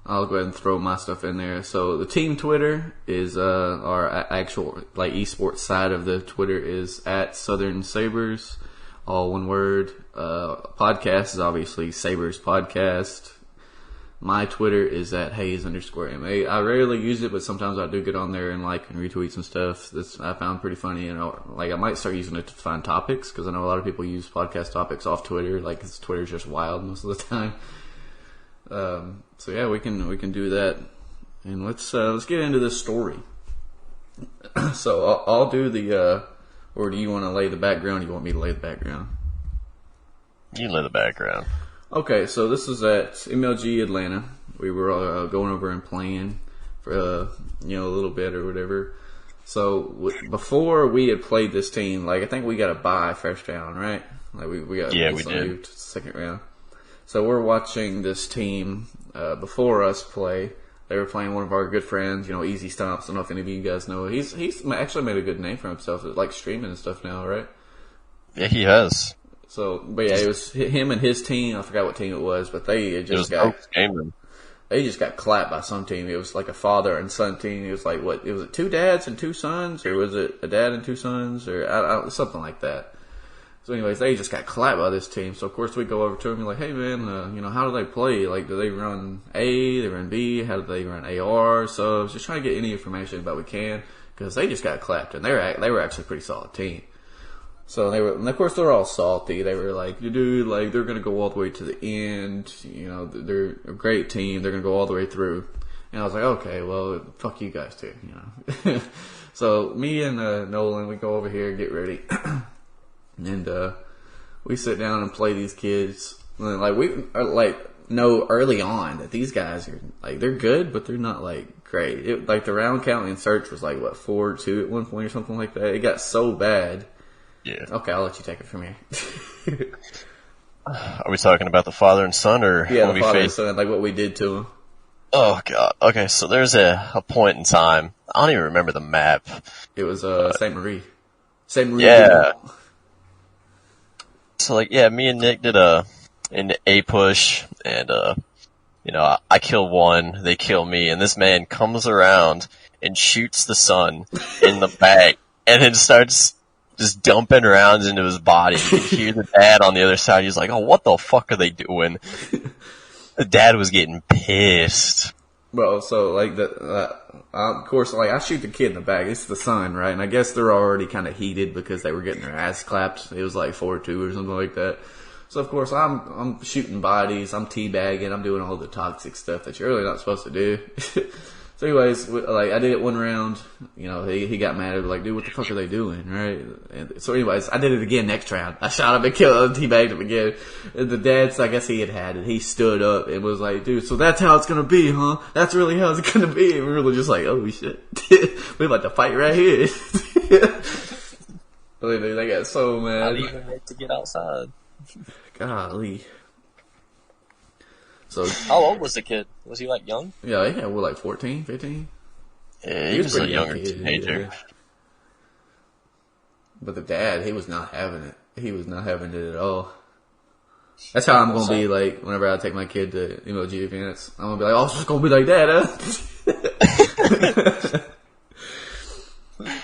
I'll go ahead and throw my stuff in there. So the team Twitter is our actual esports side of the Twitter is at Southern Sabers, all one word. Podcast is obviously Sabers Podcast. My Twitter is at Hayes_MA. I rarely use it, but sometimes I do get on there and retweet some stuff that I found pretty funny. And I might start using it to find topics, because I know a lot of people use podcast topics off Twitter. Cause Twitter's just wild most of the time. So yeah, we can do that. And let's get into this story. So I'll do the, or do you want to lay the background? Or you want me to lay the background? You lay the background. Okay, so this is at MLG Atlanta. We were going over and playing for a little bit or whatever. So before we had played this team, I think we got a bye first round, right? We got we did second round. So we're watching this team before us play. They were playing one of our good friends, Easy Stomps. I don't know if any of you guys know. He's actually made a good name for himself, streaming and stuff now, right? Yeah, he has. So, but yeah, it was him and his team. I forgot what team it was, but they just got clapped by some team. It was like a father and son team. It was was it 2 dads and 2 sons, or was it a dad and 2 sons, or something like that. So anyways, they just got clapped by this team. So of course we go over to them and hey man, how do they play? Do they run A? They run B? How do they run AR? So I was just trying to get any information about we can, because they just got clapped, and they were actually a pretty solid team. So and of course they're all salty. They were like, dude, they're gonna go all the way to the end. They're a great team. They're gonna go all the way through. And I was like, okay, well, fuck you guys too, So me and Nolan, we go over here, get ready, and we sit down and play these kids. And we know early on that these guys are they're good, but they're not great. The round count in search was 4-2 at one point or something like that. It got so bad. Yeah. Okay, I'll let you take it from here. Are we talking about the father and son, or the father and son, what we did to him? Oh god. Okay, so there's a point in time. I don't even remember the map. It was Saint Marie. Yeah. So me and Nick did an A push, and I kill one, they kill me, and this man comes around and shoots the son in the back, and then starts just dumping rounds into his body. You can hear the dad on the other side. He's like, oh, what the fuck are they doing? The dad was getting pissed. Bro, so, of course, I shoot the kid in the back. It's the son, right? And I guess they're already kind of heated because they were getting their ass clapped. It was 4-2 or something like that. So, of course, I'm shooting bodies. I'm teabagging. I'm doing all the toxic stuff that you're really not supposed to do. So anyways, I did it one round, he got mad at me, dude, what the fuck are they doing, right? And so anyways, I did it again next round. I shot him and killed him, teabagged him again. And the dad's, I guess he had it. He stood up and was like, dude, so that's how it's gonna be, huh? That's really how it's gonna be. And we were just oh shit. We're about to fight right here. They got so mad. Not even meant to get outside. Golly. So How old was the kid? Was he like young? yeah, we're like 14, 15. Yeah, he was a pretty young younger kid, teenager. yeah. But the dad, he was not having it. He was not having it at all. That's how I'm gonna be like whenever I take my kid to MLG events. I'm gonna be like, oh, it's just gonna be like that, huh?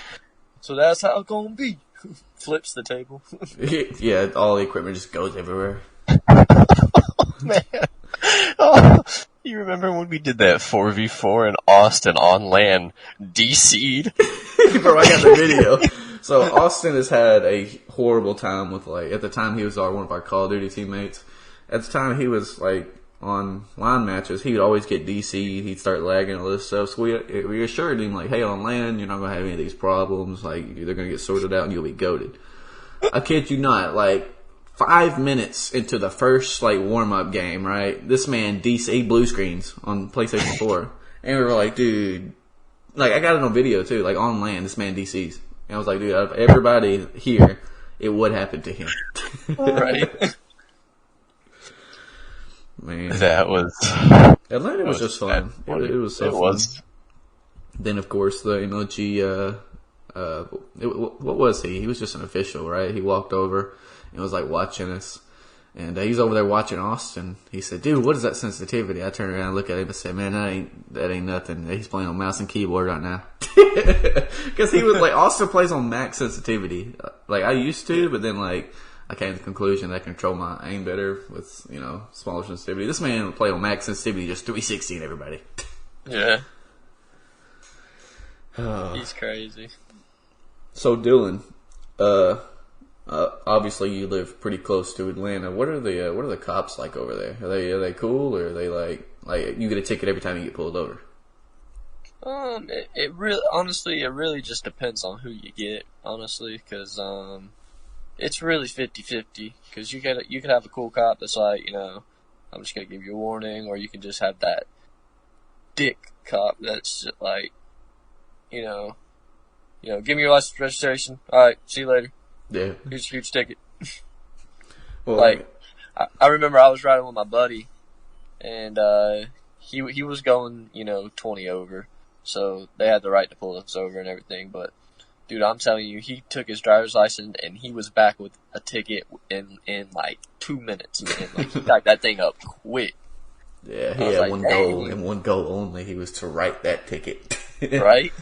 So that's how it's gonna be. Flips the table. Yeah, all the equipment just goes everywhere. Man. Oh, you remember when we did that 4v4 in Austin on land, DC'd? Bro, I got the video. So Austin has had a horrible time with like, at the time he was one of our Call of Duty teammates. At the time he was like on line matches, he would always get DC'd, he'd start lagging all this stuff. So we assured him like, hey, on land, you're not going to have any of these problems. Like, they're going to get sorted out and you'll be goated. I kid you not, like 5 minutes into the first like warm-up game, right? This man DC blue screens on PlayStation 4. And we were like, dude, like I got it on video too, like on land, this man DCs. And I was like, dude, out of everybody here, it would happen to him. Right. Man. That was... Atlanta was just fun. It was so fun. Was. Then, of course, the MLG, what was he? He was just an official, right? He walked over and was like watching us. And he's over there watching Austin. He said, dude, what is that sensitivity? I turned around and looked at him and said, man, that ain't nothing. He's playing on mouse and keyboard right now. Because he was like, Austin plays on max sensitivity. Like, I used to, but then like, I came to the conclusion that I control my aim better with, smaller sensitivity. This man would play on max sensitivity, just 360 and everybody. Yeah. He's crazy. So Dylan, obviously you live pretty close to Atlanta. What are the cops like over there? Are they cool, or are they like you get a ticket every time you get pulled over? It really just depends on who you get, honestly, because it's really 50-50. Because you could have a cool cop that's like, I'm just gonna give you a warning, or you can just have that dick cop that's just like, give me your license registration. All right, see you later. Yeah. Here's your ticket. Well, like, I remember I was riding with my buddy, and he was going 20 over, so they had the right to pull us over and everything. But dude, I'm telling you, he took his driver's license and he was back with a ticket in like 2 minutes, man. Like, he backed that thing up quick. Yeah, he had one goal and one goal only. He was to write that ticket. Right?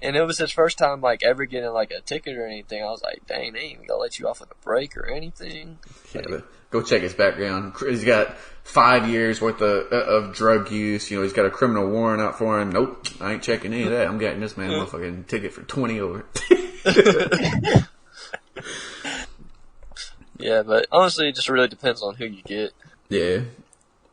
And it was his first time like ever getting like a ticket or anything. I was like, dang, they ain't even gonna let you off with a break or anything. Yeah, go check his background. He's got 5 years worth of drug use. He's got a criminal warrant out for him. Nope, I ain't checking any of that. I'm getting this man a motherfucking ticket for 20 over. Yeah, but honestly, it just really depends on who you get. Yeah.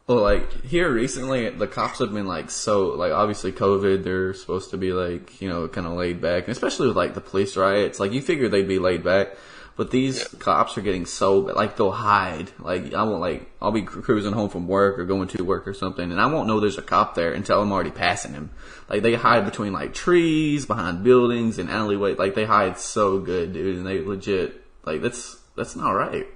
Well, like, here recently, the cops have been, like, so, like, obviously COVID, they're supposed to be, like, kind of laid back. And especially with, like, the police riots. Like, you figure they'd be laid back. But these cops are getting so, like, they'll hide. Like, I'll be cruising home from work or going to work or something, and I won't know there's a cop there until I'm already passing him. Like, they hide between, like, trees, behind buildings, and alleyways. Like, they hide so good, dude. And they legit, like, that's not right.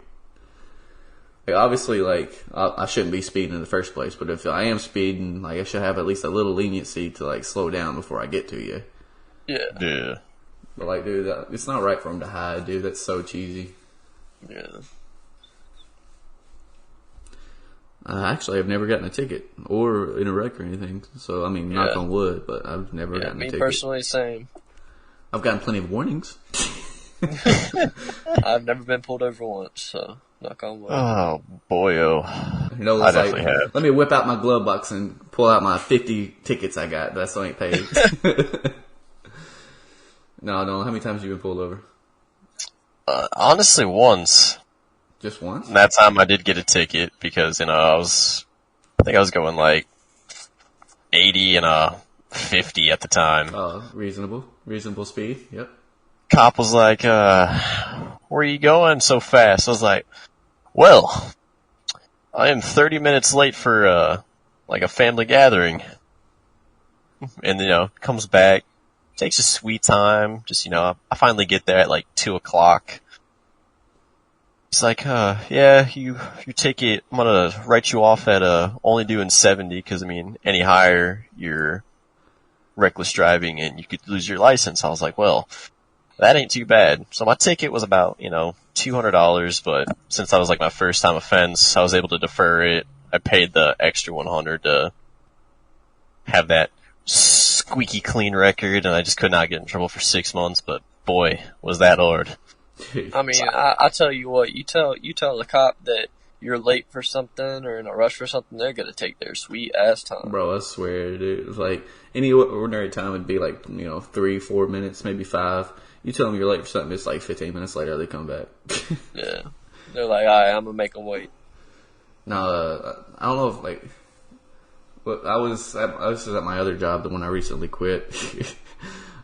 Like, obviously, like, I shouldn't be speeding in the first place, but if I am speeding, like, I should have at least a little leniency to, like, slow down before I get to you. Yeah. But, like, dude, it's not right for him to hide, dude. That's so cheesy. Yeah. Actually, I've never gotten a ticket or in a wreck or anything. So, I mean, knock on wood, but I've never gotten a ticket. Me personally, same. I've gotten plenty of warnings. I've never been pulled over once, so knock on wood. Oh, boyo. I definitely have. Let me whip out my glove box and pull out my 50 tickets I got that I still ain't paid. No. How many times have you been pulled over? Honestly, once. Just once? And that time I did get a ticket because, I think I was going like 80 and 50 at the time. Reasonable speed. Yep. Cop was like, where are you going so fast? I was like, well, I am 30 minutes late for, like a family gathering. And, comes back, takes a sweet time. Just, I finally get there at like 2:00. It's like, yeah, you take it. I'm gonna write you off at only doing 70 because I mean, any higher, you're reckless driving and you could lose your license. I was like, well, that ain't too bad. So my ticket was about $200, but since that was like my first time offense, I was able to defer it. I paid the extra 100 to have that squeaky clean record, and I just could not get in trouble for 6 months. But boy, was that hard. I mean, I tell you what, you tell the cop that you're late for something or in a rush for something, they're gonna take their sweet ass time. Bro, I swear, dude. It's like any ordinary time would be like 3-4 minutes, maybe 5. You tell them you're late for something, it's like 15 minutes later they come back. Yeah, they're like, all right, I'm gonna make them wait. No, I don't know if like. But I was at my other job, the one I recently quit.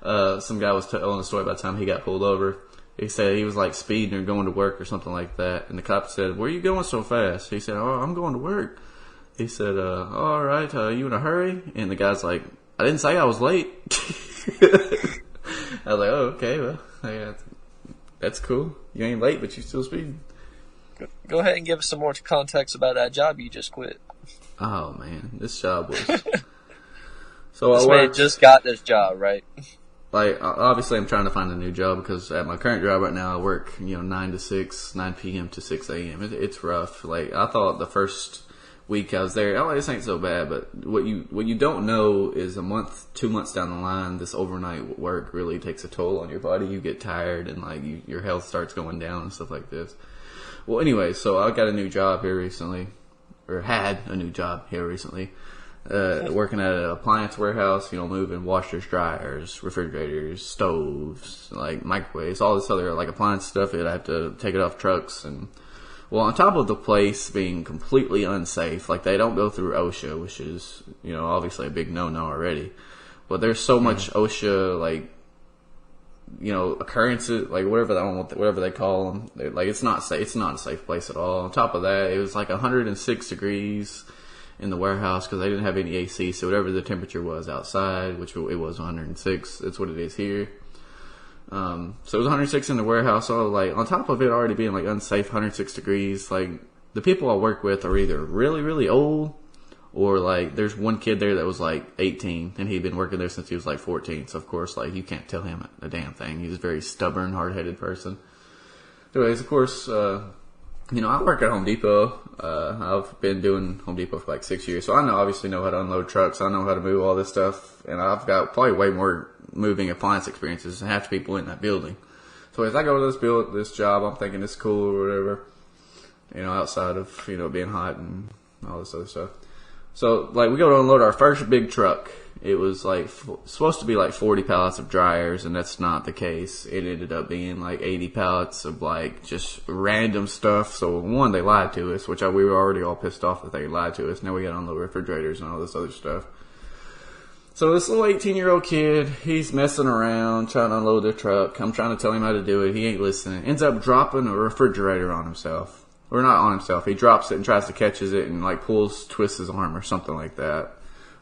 Some guy was telling a story about the time he got pulled over. He said he was like speeding or going to work or something like that. And the cop said, "Where are you going so fast?" He said, "Oh, I'm going to work." He said, "All right, you in a hurry?" And the guy's like, "I didn't say I was late." I was like, "Oh, okay, well, yeah, that's cool. You ain't late, but you still speeding." Go ahead and give us some more context about that job you just quit. Oh man, this job was. So This man just got this job, right? Like, obviously I'm trying to find a new job because at my current job right now I work, 9 to 6, 9 p.m. to 6 a.m. It's rough. Like, I thought the first week I was there, this ain't so bad, but what you don't know is a month, 2 months down the line, this overnight work really takes a toll on your body. You get tired and like your health starts going down and stuff like this. Well, anyway, so I got a new job here recently, or had a new job here recently. Working at an appliance warehouse, moving washers, dryers, refrigerators, stoves, like microwaves, all this other like appliance stuff. I have to take it off trucks, and well, on top of the place being completely unsafe, like they don't go through OSHA, which is obviously a big no-no already. But there's so much OSHA like occurrences, like whatever they call them. Like it's not safe. It's not a safe place at all. On top of that, it was like 106 degrees in the warehouse because they didn't have any AC. So whatever the temperature was outside, which it was 106, that's what it is here. So it was 106 in the warehouse. So like on top of it already being like unsafe, 106 degrees. Like the people I work with are either really really old, or like there's one kid there that was like 18 and he'd been working there since he was like 14. So of course like you can't tell him a damn thing. He's a very stubborn, hard-headed person. Anyways, of course, I work at Home Depot. I've been doing Home Depot for like 6 years, so I obviously know how to unload trucks. I know how to move all this stuff, and I've got probably way more moving appliance experiences than half the people in that building. So as I go to this job, I'm thinking it's cool or whatever, outside of being hot and all this other stuff. So like we go to unload our first big truck. It was like supposed to be like 40 pallets of dryers, and that's not the case. It ended up being like 80 pallets of like just random stuff. So one, they lied to us, which we were already all pissed off that they lied to us. Now we got to unload refrigerators and all this other stuff. So this little 18-year-old kid, he's messing around trying to unload the truck. I'm trying to tell him how to do it. He ain't listening. Ends up dropping a refrigerator on himself. Or not on himself. He drops it and tries to catches it and like twists his arm or something like that.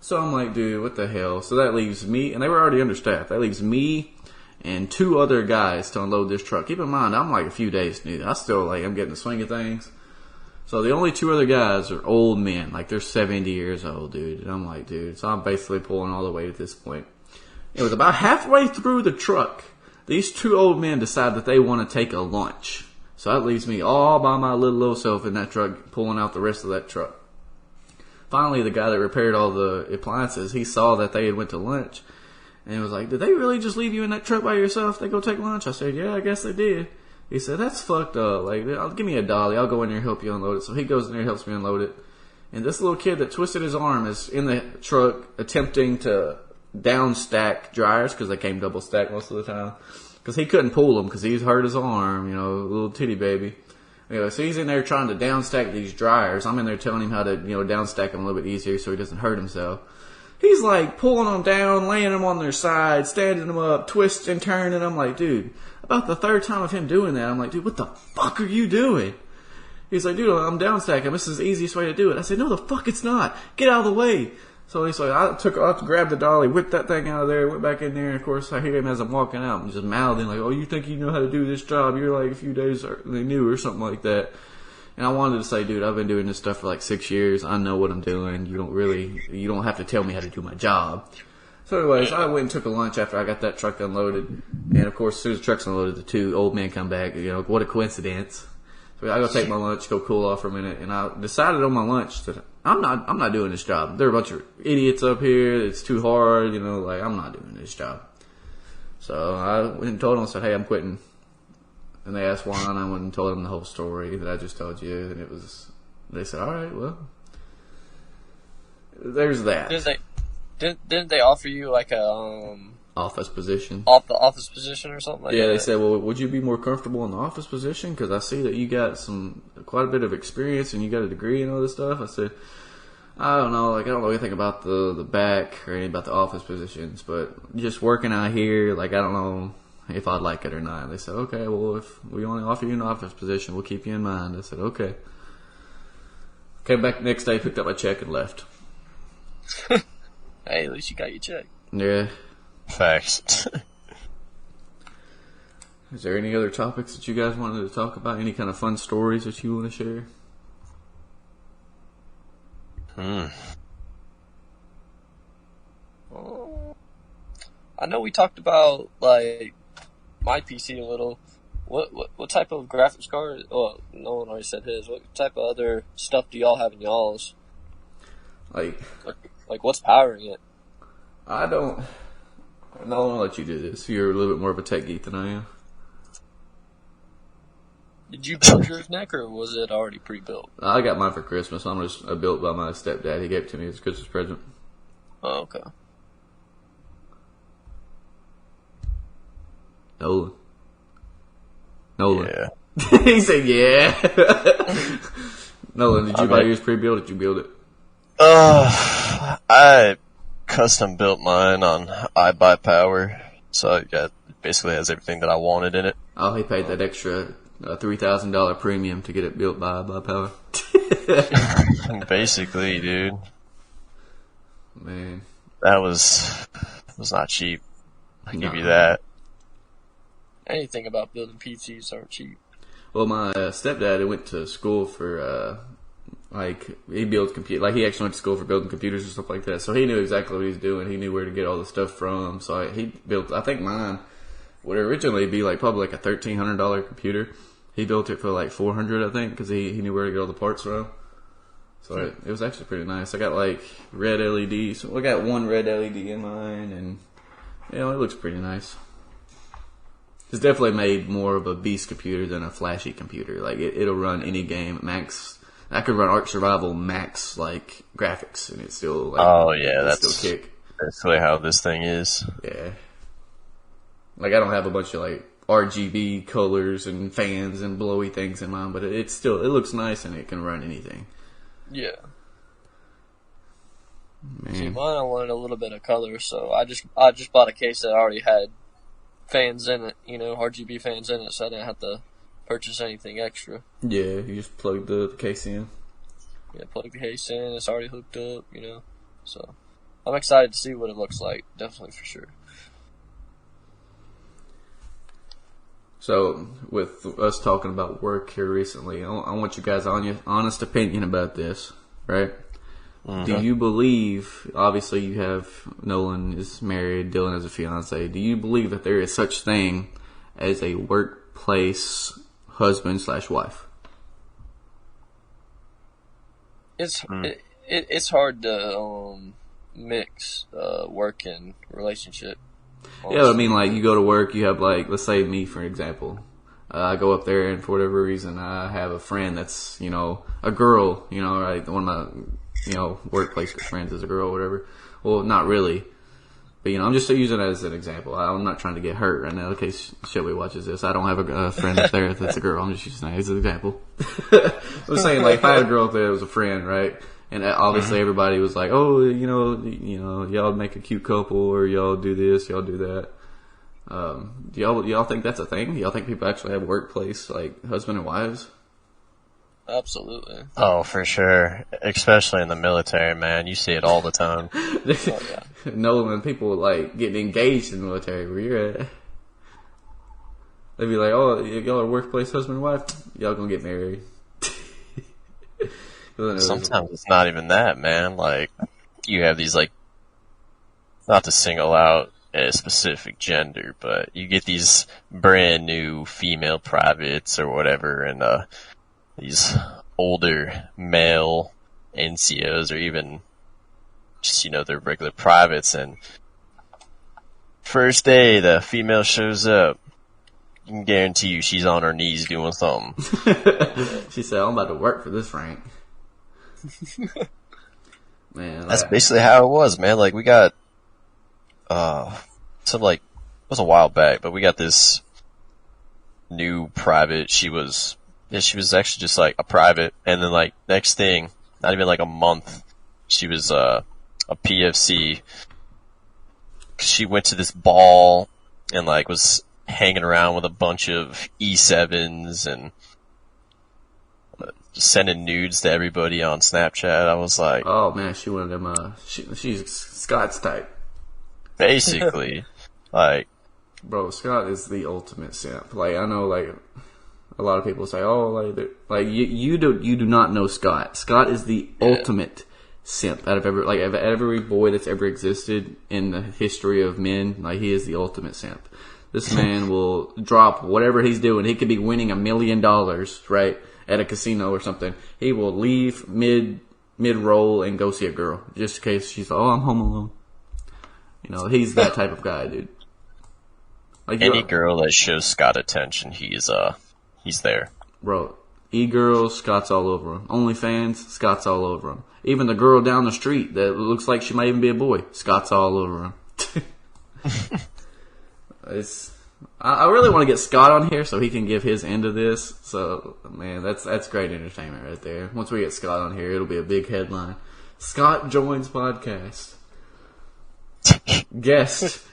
So I'm like, dude, what the hell? So that leaves me, and they were already understaffed. That leaves me and 2 other guys to unload this truck. Keep in mind, I'm like a few days new. I'm getting the swing of things. So the only 2 other guys are old men. Like they're 70 years old, dude. And I'm like, dude. So I'm basically pulling all the weight at this point. It was about halfway through the truck. These 2 old men decide that they want to take a lunch. So that leaves me all by my little old self in that truck, pulling out the rest of that truck. Finally, the guy that repaired all the appliances, he saw that they had went to lunch, and he was like, "Did they really just leave you in that truck by yourself? They go take lunch?" I said, "Yeah, I guess they did." He said, "That's fucked up. Like, give me a dolly. I'll go in there and help you unload it." So he goes in there and helps me unload it. And this little kid that twisted his arm is in the truck attempting to down stack dryers because they came double stacked most of the time. Because he couldn't pull them because he's hurt his arm, little titty baby. Anyway, so he's in there trying to down stack these dryers. I'm in there telling him how to, down stack them a little bit easier so he doesn't hurt himself. He's like pulling them down, laying them on their side, standing them up, twisting, turning. I'm like, dude, about the 3rd time of him doing that, I'm like, dude, what the fuck are you doing? He's like, dude, I'm down stacking. This is the easiest way to do it. I said, no, the fuck it's not. Get out of the way. So he's like, I grabbed the dolly, whipped that thing out of there, went back in there, and of course I hear him as I'm walking out, and just mouthing like, "Oh, you think you know how to do this job? You're like a few days new or something like that." And I wanted to say, dude, I've been doing this stuff for like 6 years. I know what I'm doing. You don't have to tell me how to do my job. So anyways, I went and took a lunch after I got that truck unloaded. And of course, as soon as the truck's unloaded, the two old men come back. You know, what a coincidence. So I go take my lunch, go cool off for a minute, and I decided on my lunch that I'm not doing this job. There are a bunch of idiots up here. It's too hard, you know, like I'm not doing this job. So I went and told them, I said, "Hey, I'm quitting." And they asked why, and I went and told them the whole story that I just told you, and they said, "All right, well, there's that." Didn't they offer you like a Office position. office position or something like that? Yeah, they said, "Well, would you be more comfortable in the office position? Because I see that you got quite a bit of experience and you got a degree and all this stuff." I said, "I don't know. Like, I don't know anything about the back or anything about the office positions, but just working out here, like, I don't know if I'd like it or not." They said, "Okay, well, if we only offer you an office position, we'll keep you in mind." I said, "Okay." Came back the next day, picked up my check, and left. Hey, at least you got your check. Yeah. Facts. Is there any other topics that you guys wanted to talk about? Any kind of fun stories that you want to share? I know we talked about like my PC a little. What type of graphics card? Oh, no one already said his. What type of other stuff do y'all have in y'all's? Like what's powering it? I don't. No, I'll let you do this. You're a little bit more of a tech geek than I am. Did you build yours, Nick, or was it already pre-built? I got mine for Christmas. I'm just built by my stepdad. He gave it to me as a Christmas present. Oh, okay. Nolan. Yeah. He said, "Yeah." Nolan, did you buy yours pre-built? Or did you build it? I custom built mine on iBuyPower, so it basically has everything that I wanted in it. Oh, he paid that extra $3,000 premium to get it built by Power. Basically, dude. Man, That was not cheap. I give you No. that. Anything about building PCs aren't cheap. Well, my stepdad went to school for he builds he actually went to school for building computers and stuff like that. So he knew exactly what he was doing. He knew where to get all the stuff from. So he built. I think mine would originally be probably like a $1,300 computer. He built it for like $400, I think, because he knew where to get all the parts from. So it was actually pretty nice. I got red LEDs. So I got one red LED in mine, and it looks pretty nice. It's definitely made more of a beast computer than a flashy computer. Like it'll run any game max. I could run Ark Survival max graphics, and it's still Oh yeah, that's still kick. basically how this thing is. Yeah. I don't have a bunch of RGB colors and fans and blowy things in mine, but it looks nice and it can run anything. Yeah. Man. See, mine I wanted a little bit of color, so I just bought a case that already had fans in it, RGB fans in it, so I didn't have to purchase anything extra. Yeah, you just plug the case in. Yeah, plug the case in, it's already hooked up, So I'm excited to see what it looks like, definitely for sure. So, with us talking about work here recently, I want you guys on your honest opinion about this, right? Mm-hmm. Do you believe, obviously you have, Nolan is married, Dylan has a fiance, do you believe that there is such thing as a workplace husband/wife? It's hard to mix work and relationship. Honestly. Yeah, I mean, you go to work, you have let's say me for example. I go up there, and for whatever reason, I have a friend that's a girl, right? One of my workplace friends is a girl, or whatever. Well, not really. But, I'm just using it as an example. I'm not trying to get hurt right now in case Shelby watches this. I don't have a friend up there that's a girl. I'm just using that as an example. I'm saying, if I had a girl up there that was a friend, right? And obviously everybody was like, oh, y'all make a cute couple, or y'all do this, y'all do that. Do y'all think that's a thing? Do y'all think people actually have workplace, husband and wives? Absolutely. Oh, for sure. Especially in the military, man. You see it all the time. Oh, yeah. Nolan, people like getting engaged in the military where you're at. They'd be like, "Oh, y'all are workplace husband and wife. Y'all gonna get married." Sometimes it's not even that, man. Like, you have these, like, not to single out a specific gender, but you get these brand new female privates or whatever, and these older male NCOs or even just, their regular privates, and first day the female shows up, you can guarantee you she's on her knees doing something. She said, "I'm about to work for this rank." Man, That's basically how it was, man. Like, we got it was a while back, but we got this new private. She was actually just like a private, and then like next thing, not even like a month, she was a PFC. She went to this ball and like was hanging around with a bunch of E7s and sending nudes to everybody on Snapchat. I was like, "Oh man, she one of them. She's Scott's type." Basically, like, bro, Scott is the ultimate simp. Like, I know, like, a lot of people say, "Oh, like you do not know Scott. Scott is the ultimate simp out of every boy that's ever existed in the history of men. Like, he is the ultimate simp. This man will drop whatever he's doing. He could be winning $1 million, right, at a casino or something. He will leave mid roll and go see a girl just in case she's like, "Oh, I'm home alone." He's that type of guy, dude. Like, any girl that shows Scott attention, he's there. Bro, e-girls, Scott's all over him. OnlyFans, Scott's all over him. Even the girl down the street that looks like she might even be a boy, Scott's all over him. I really want to get Scott on here so he can give his end of this. So, man, that's great entertainment right there. Once we get Scott on here, it'll be a big headline. Scott joins podcast. Guest.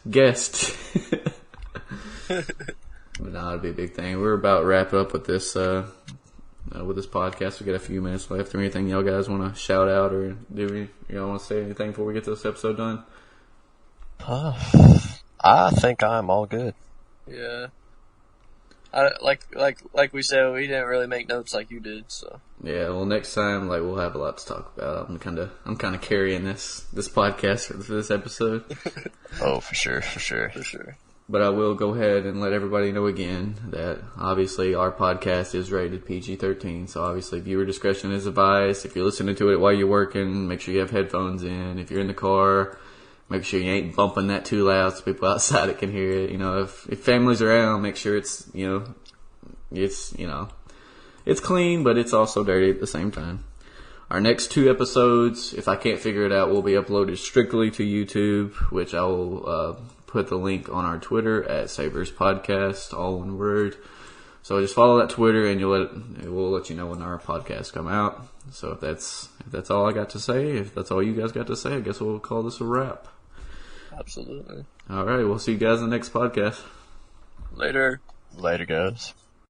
But no, it'd be a big thing. We're about to wrap up with this podcast. We got a few minutes left. Or anything y'all guys want to shout out or do y'all want to say anything before we get this episode done? I think I'm all good. Yeah. Like we said, we didn't really make notes like you did, so. Yeah, well, next time, like, we'll have a lot to talk about. I'm kind of carrying this podcast for this episode. Oh, for sure. But I will go ahead and let everybody know again that obviously our podcast is rated PG-13, so obviously viewer discretion is advised. If you're listening to it while you're working, make sure you have headphones in. If you're in the car, make sure you ain't bumping that too loud so people outside it can hear it. If family's around, make sure it's clean, but it's also dirty at the same time. Our next 2 episodes, if I can't figure it out, will be uploaded strictly to YouTube, which I will put the link on our Twitter at Sabers Podcast, all one word. So just follow that Twitter, and we'll let you know when our podcasts come out. So if that's all I got to say, if that's all you guys got to say, I guess we'll call this a wrap. Absolutely. All right, we'll see you guys in the next podcast. Later. Later, guys.